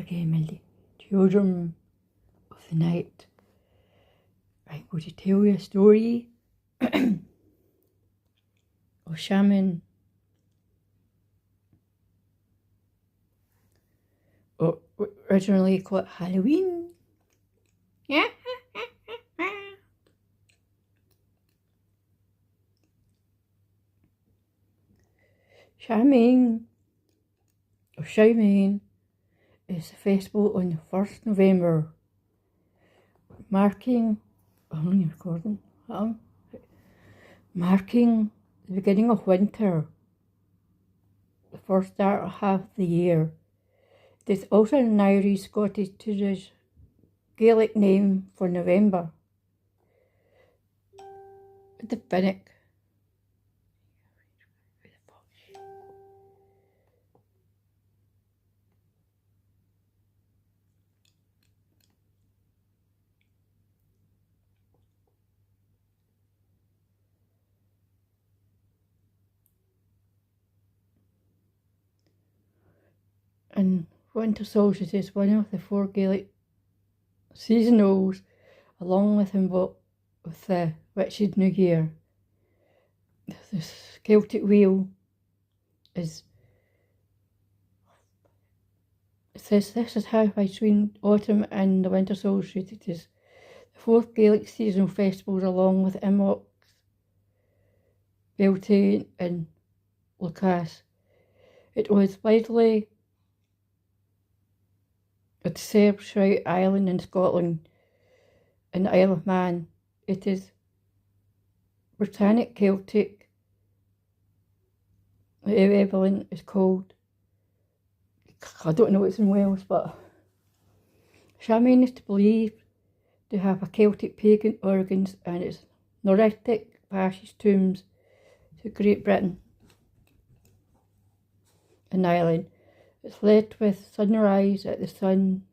again, Mildy. Children of the night. I'm going to tell you a story of shaman. Or originally called Halloween. Samhain is a festival on the 1st November, marking the beginning of winter, the first start of half the year. It is also an Irish Scottish Gaelic name for November. The Finnick. And winter solstice is one of the 4 Gaelic seasonals, along with the Witch's New Year. The Celtic wheel is. It says this is how between autumn and the winter solstice. It is the 4th Gaelic seasonal festivals, along with Imbolc, Beltane, and Lucas. It was widely at Serbshire Island in Scotland and the Isle of Man. It is Britannic Celtic. The equivalent is called, I don't know what's in Wales, but shaman is believed to have a Celtic pagan origins, and its Nordic passage tombs to Great Britain and Ireland. It's led with sunrise at the same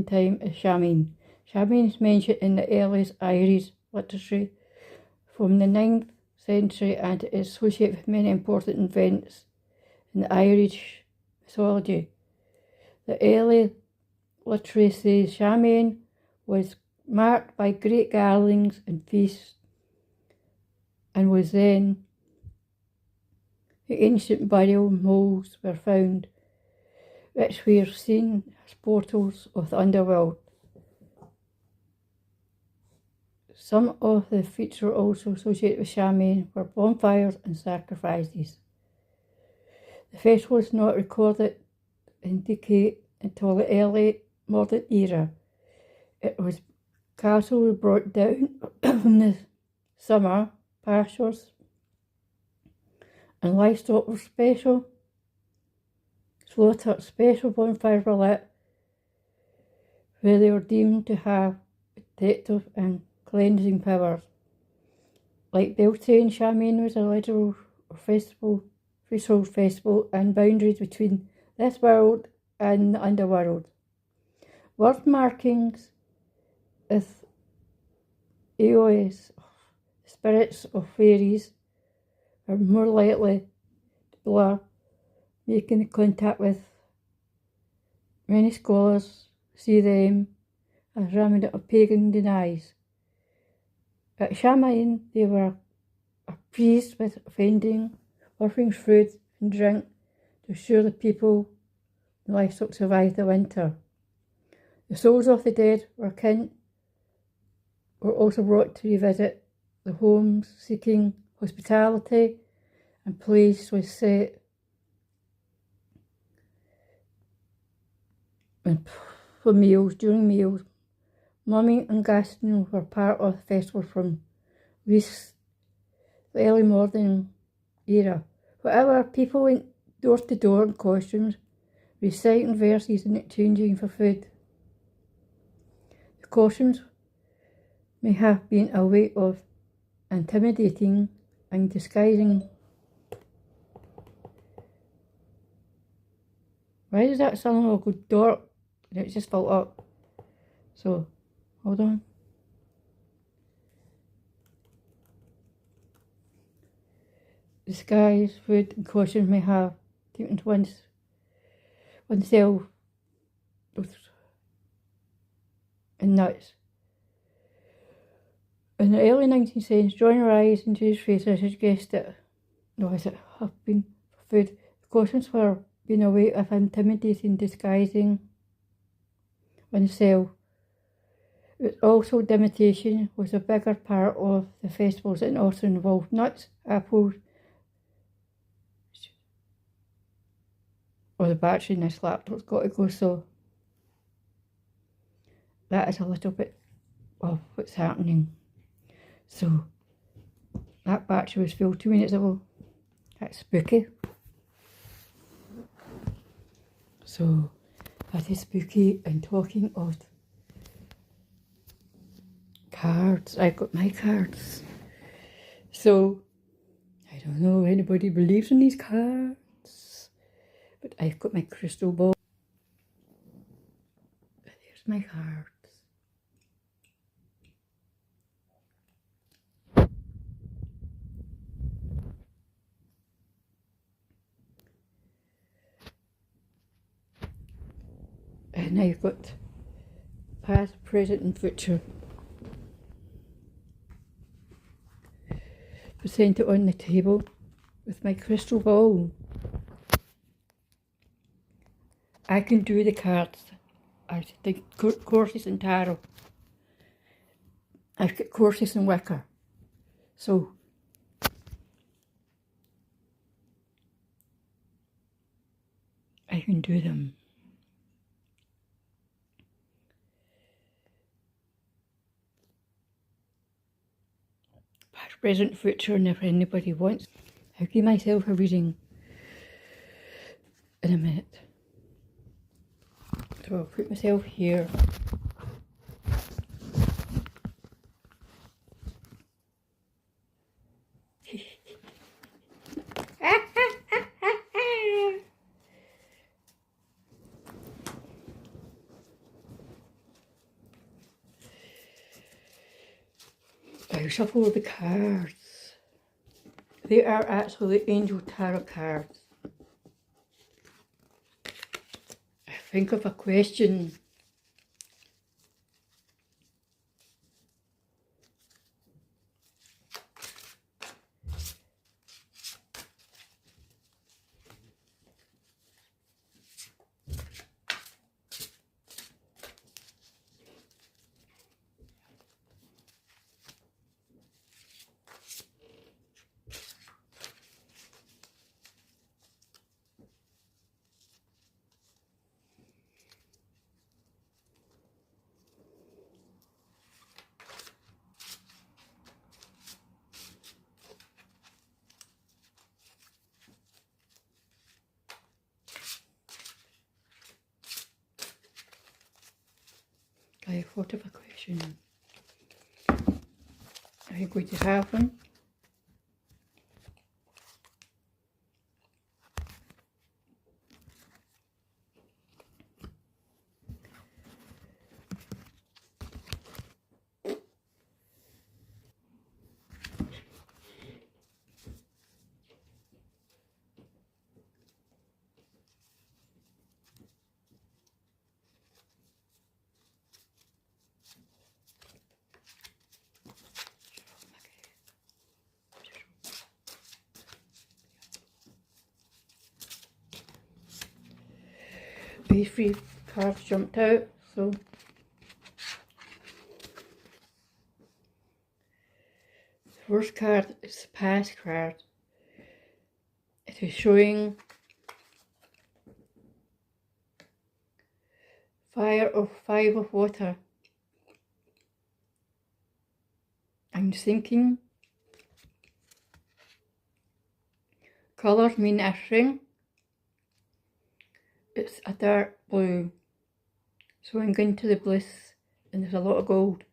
time as shaman. Shaman is mentioned in the earliest Irish literature from the 9th century, and it is associated with many important events in the Irish mythology. The early literature says shaman was marked by great gatherings and feasts, and was then the ancient burial moulds were found, which were seen as portals of the underworld. Some of the features also associated with shaman were bonfires and sacrifices. The festival is not recorded in decay until the early modern era. Cattle were brought down from the summer pastures, and livestock were slaughtered. Special bonfires were lit, where they were deemed to have protective and cleansing powers. Like Beltane, shaman was a literal festival and boundaries between this world and the underworld. Word markings with AOS, spirits of fairies, are more likely to blur, making contact with. Many scholars see them as remnant of pagan denies. At shaman, they were a priest with offending, offering food and drink to assure the people and livestock survived the winter. The souls of the dead were also brought to revisit the homes, seeking hospitality, and place was set for meals. During meals, mumming and gassing were part of the festival from at least the early modern era. However, people went door to door in costumes, reciting verses and exchanging for food. The costumes may have been a way of intimidating and disguising. Why does that sound like a dark? It just filled up. So, hold on. Disguise, food and costumes may have taken oneself and nuts. In the early 19th century, drawing her eyes into his face, I suggest that, no, as it have been for food, precautions for being a way of intimidating, disguising oneself. But also imitation was a bigger part of the festivals and also involved nuts, apples, or the battery in this laptop's got to go, so that is a little bit of what's happening. So that battery was filled 2 minutes ago. That's spooky. So that is spooky. And talking of cards, I got my cards. So I don't know if anybody believes in these cards, but I've got my crystal ball. There's my cards. And I've got past, present and future. Present it on the table with my crystal ball. I can do the cards. I think courses in tarot. I've got courses in Wicca. So I can do them. Past, present, future, and if anybody wants, I'll give myself a reading in a minute. So I'll put myself here. I shuffle the cards. They are actually angel tarot cards. I think of a question. I thought of a question. Are you going to have one? These three cards jumped out, so the first card is the past card. It is showing five of water. I'm thinking colours mean a string. It's a dark blue, so I'm going to the bliss, and there's a lot of gold.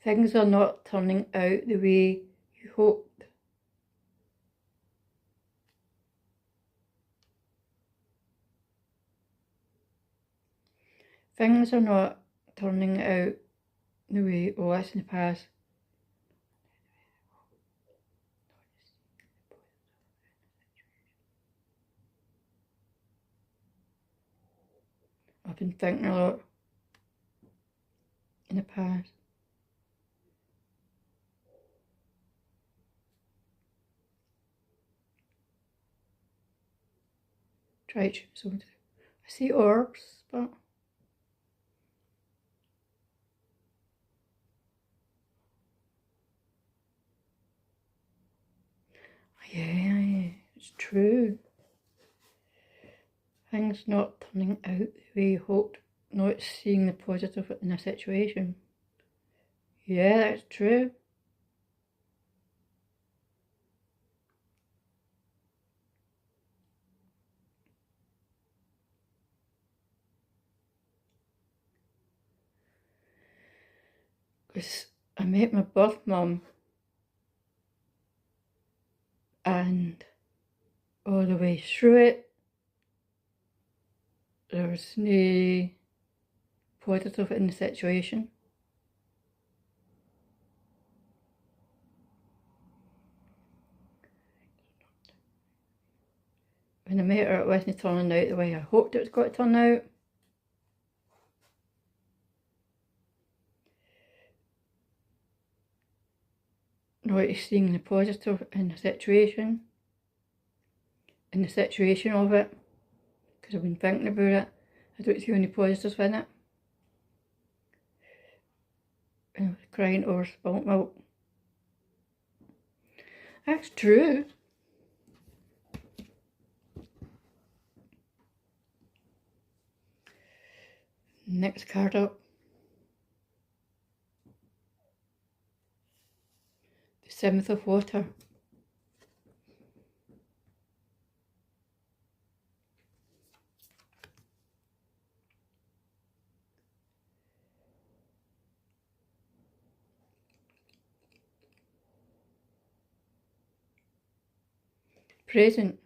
Things are not turning out the way you hoped. Things are not turning out the way, oh, that's in the past. I've been thinking a lot in the past. Try to, so I see orbs, but yeah, it's true. Things not turning out the way you hoped, not seeing the positive in a situation. Yeah, that's true. Because I met my birth mum, and all the way through it, there was no positive in the situation. When I met her, it wasn't turning out the way I hoped it was going to turn out. Not seeing the positive in the situation of it, because I've been thinking about it. I don't see any positives in it. And I was crying over spilt milk. That's true. Next card up. The 7th of water. Present.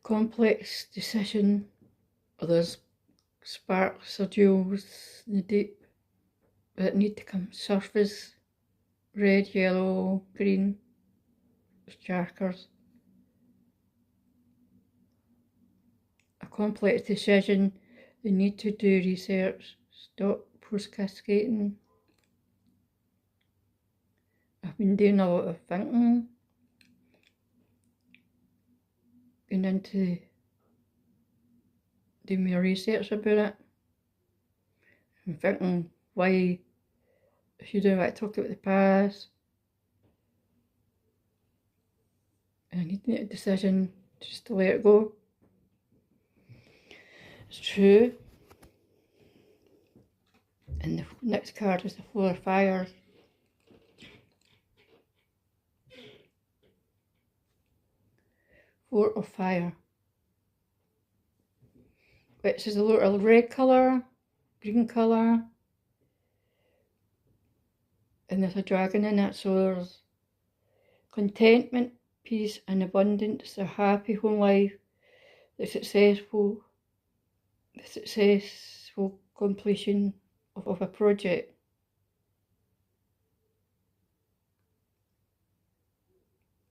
Complex decision. There's sparks or jewels in the deep that need to come surface. Red, yellow, green. Sharkers. A complex decision. They need to do research. Stop procrastinating. I've been doing a lot of thinking. Going into doing my research about it. I'm thinking why should I talk about the past. And I need to make a decision just to let it go. It's true. And the next card is the 4 of Fires. Four of Fire. Which is a little red colour, green colour. And there's a dragon in it, so there's contentment, peace and abundance, a happy home life, the successful completion of a project.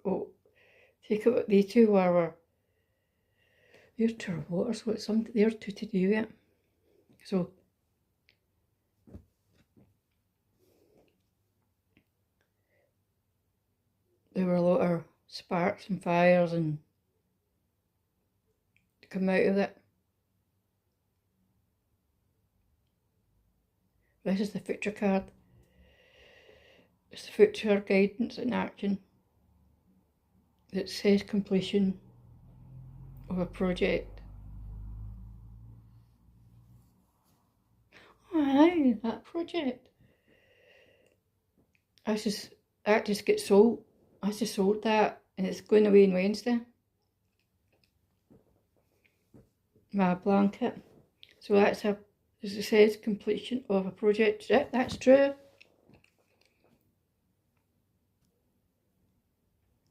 Oh, take it what they two were. They're two water, so it's something they're two to do it. So there were a lot of sparks and fires and to come out of it. This is the future card. It's the future guidance and action that says completion of a project. Aye, that project. That just gets sold. I just sold that and it's going away on Wednesday. My blanket. So that's as it says, completion of a project. Yeah, that's true.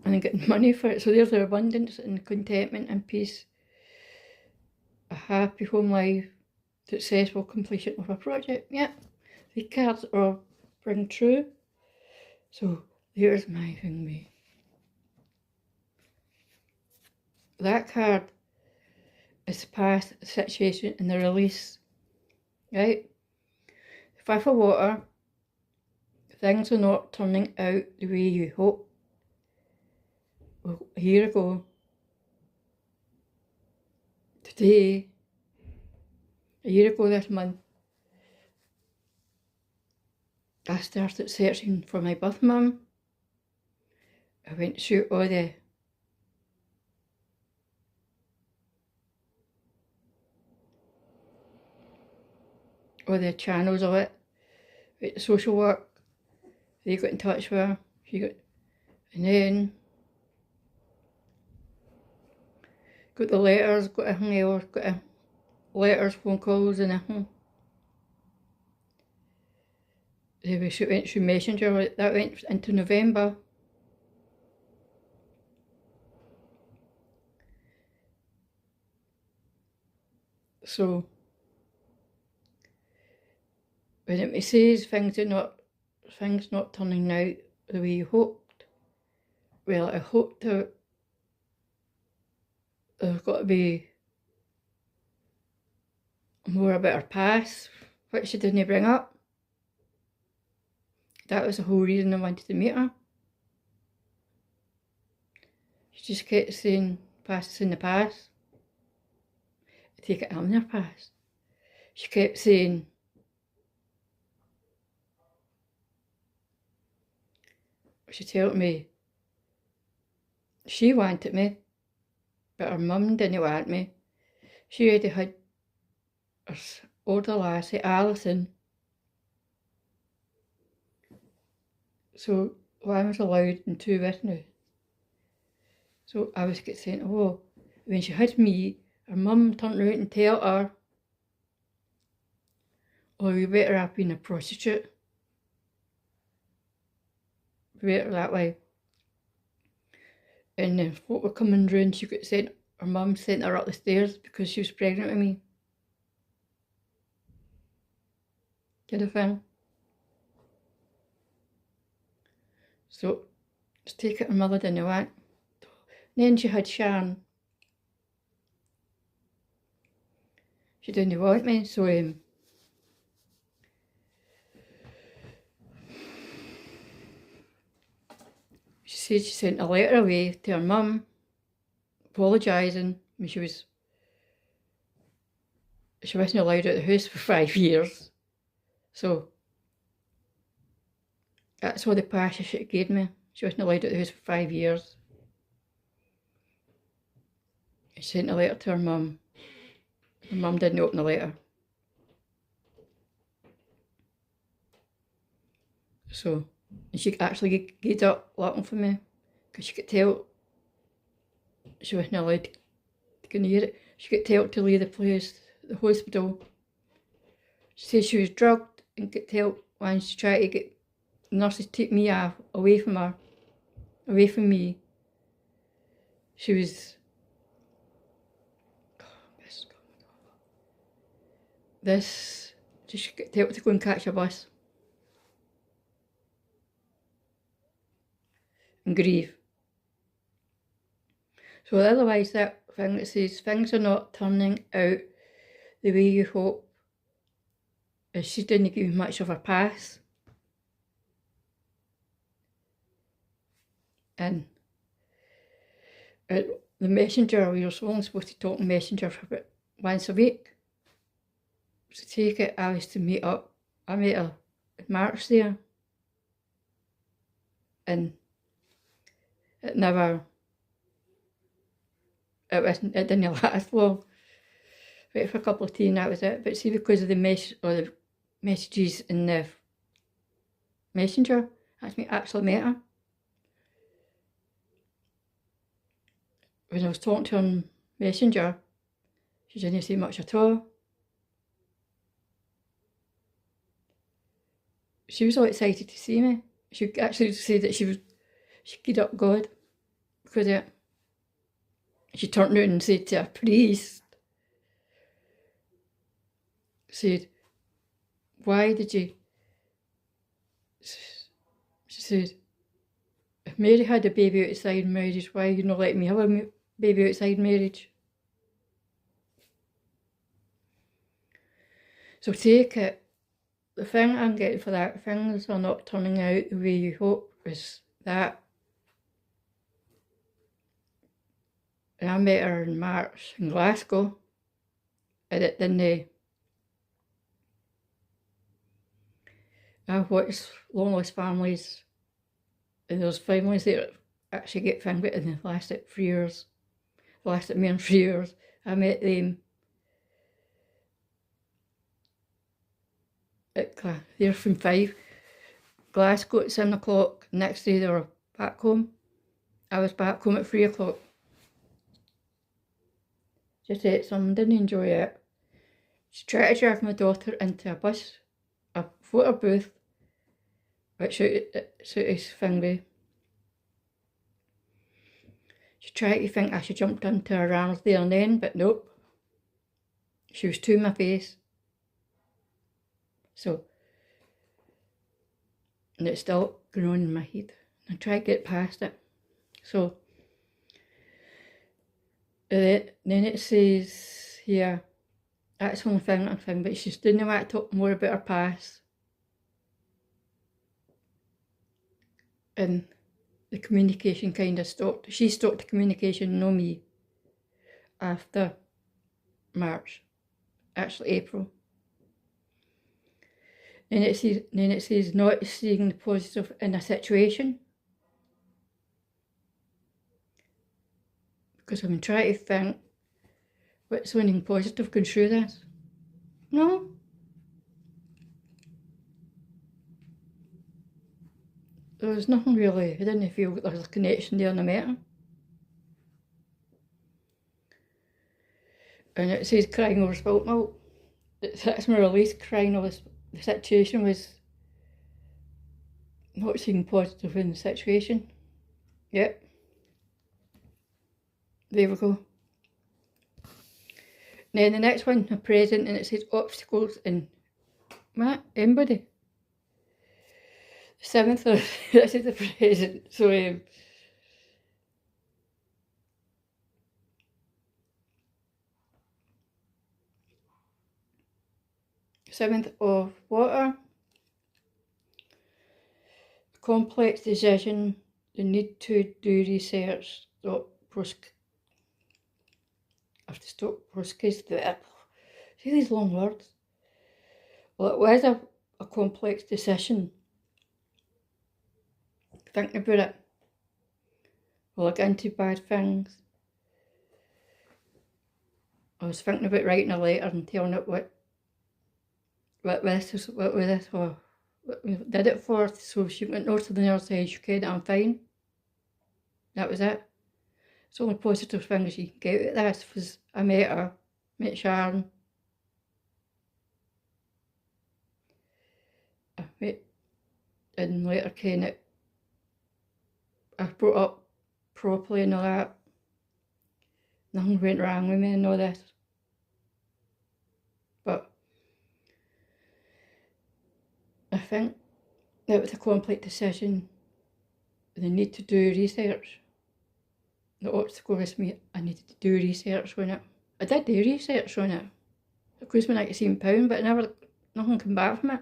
And I'm getting money for it. So there's the abundance and contentment and peace. A happy home life. Successful completion of a project. Yeah. The cards are bring true. So there's my thing. That card is the past situation and the release, right? The 5 of water, things are not turning out the way you hope. Well, a year ago, today, a year ago this month, I started searching for my birth mum. I went through all the channels of it, with the social work. They got in touch with her. And then got the letters, got everything else, letters, phone calls and everything. They went through Messenger, that went into November. So when it says things not turning out the way you hoped, well, I hoped that there's got to be more about her past, which she didn't bring up. That was the whole reason I wanted to meet her. She just kept saying past is in the past. I take it I'm in her past. She kept saying she told me she wanted me, but her mum didn't want me. She already had her older lassie, Alison. So one was allowed and 2 with me. So I was saying, oh, when she had me, her mum turned around and told her, oh, you better have been a prostitute. Better that way. And then folk were coming round, she got sent, her mum sent her up the stairs because she was pregnant with me. Kind of thing. So, just take it her mother didn't want. Then she had Sharon. She didn't want me, so she said she sent a letter away to her mum, apologising when she wasn't allowed out of the house for 5 years. So that's all the past she gave me. She wasn't allowed out of the house for 5 years. She sent a letter to her mum. Her mum didn't open the letter. So, and she actually gave up looking for me because she could tell she wasn't allowed to go near it. She could tell to leave the place, the hospital. She said she was drugged and could tell when she tried to get the nurses took me away from her, away from me. She was she could tell to go and catch a bus and grieve. So otherwise that thing that says things are not turning out the way you hope, is she didn't give much of her past. And the messenger, we were only supposed to talk in messenger for about once a week. To take it, I was to meet up. I met her in March there. And it didn't last long. Wait for a couple of tea and that was it. But see, because of the messages in the messenger, that's me actually met her. When I was talking to her on messenger, she didn't say much at all. She was all excited to see me. She actually said that she gave up God because she turned around and said to a priest, said, why did you, she said, if Mary had a baby outside marriage, why you not let me have a baby outside marriage? So take it. The thing I'm getting for that, things are not turning out the way you hope, is that. And I met her in March in Glasgow, and it didn't. I've watched loneless families, and there's families that actually get fingered in the last 3 years. The last more than 3 years. I met them at they're from 5. Glasgow at 7 o'clock. Next day they were back home. I was back home at 3 o'clock. Just ate some, didn't enjoy it. She tried to drag my daughter into a photo booth, which suited Finlay. She tried to think I should jumped into her arms there and then, but nope. She was too in my face. So, and it's still going on in my head. I try to get past it. So, then it says here, that's the only thing, but she didn't want to talk more about her past. And the communication kind of stopped. She stopped the communication, no me, after March, actually April. Then it says not seeing the positive in a situation. Because I'm trying to think what's something positive going through this. No. There was nothing really. I didn't feel there was a connection there when I met her. And it says crying over spilt milk. That's my release, crying over the situation was not seeing positive in the situation. Yep. There we go. Then the next one, a present, and it says obstacles in anybody. 7th of this is the present. So 7th of water. Complex decision. The need to do research. I have to stop process. See these long words. Well, it was a complex decision. Thinking about it. Will I get into bad things? I was thinking about writing a letter and telling it what this, or what we did it for, so she went north to the other side, she said, I'm fine. That was it. It's the only positive thing she can get out of this was I met Sharon. And later Kenneth. I brought up properly and all that. Nothing went wrong with me and all this. But I think that was a complex decision. The need to do research. The obstacle was me, I needed to do research on it. I did do research on it. It cost me £97, but nothing came back from it.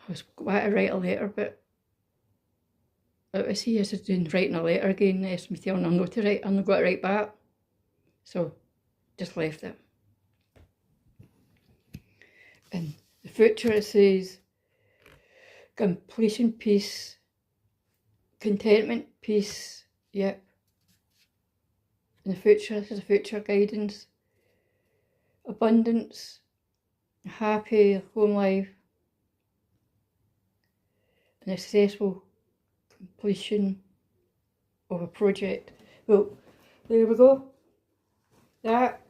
I was going to write a letter, but it was here as doing writing a letter again. Asked me telling I'm not to write, I'm not going to write back. So just left it. And the future it says completion, peace, contentment, peace, yep. In the future, this is a future guidance, abundance, happy home life, and a successful completion of a project. Well, there we go. That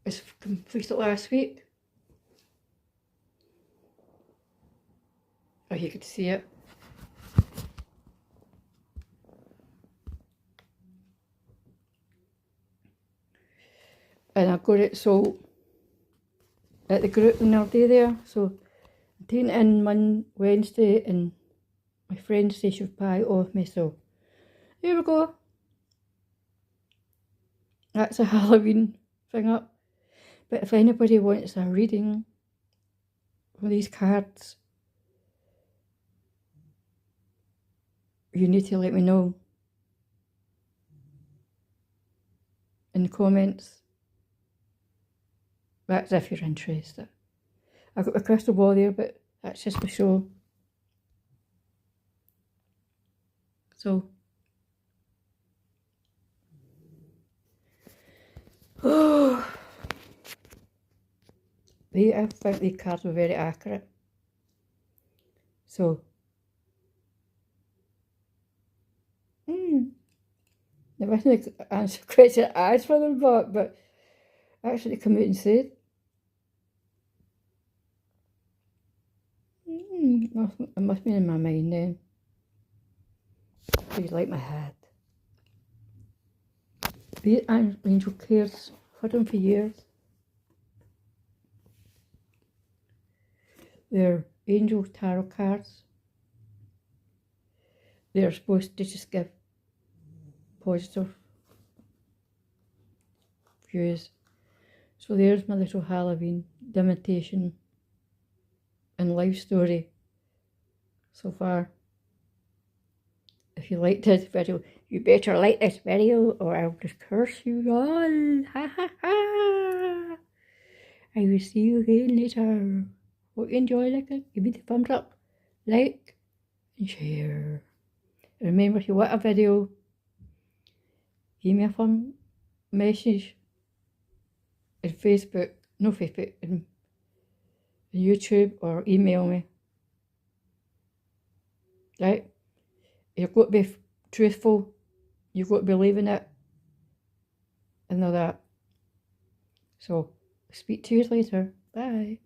was completed last week. Oh, you could see it. And I got it sold at the group the other day there. So I'm taking it in Wednesday, and my friend says she'll buy it off me. So there we go. That's a Halloween thing up. But if anybody wants a reading for these cards, you need to let me know in the comments. That's if you're interested. I've got my crystal ball there, but that's just for show. So, oh, I think these cards were very accurate. So, they wasn't answer the question I asked for them, but actually come out and said, it must be in my mind then. Please like my hat. These angel cards, had them for years. They're angel tarot cards. They're supposed to just give positive views. So there's my little Halloween imitation and life story so far. If you liked this video, you better like this video or I'll just curse you all. Ha ha ha. I will see you again later. Hope you enjoy it. Give me the thumbs up, like and share. And remember, if you want a video, give me a fun message in Facebook, no Facebook, in YouTube, or email me. Right? You've got to be truthful, you've got to believe in it, and all that. So, speak to you later. Bye.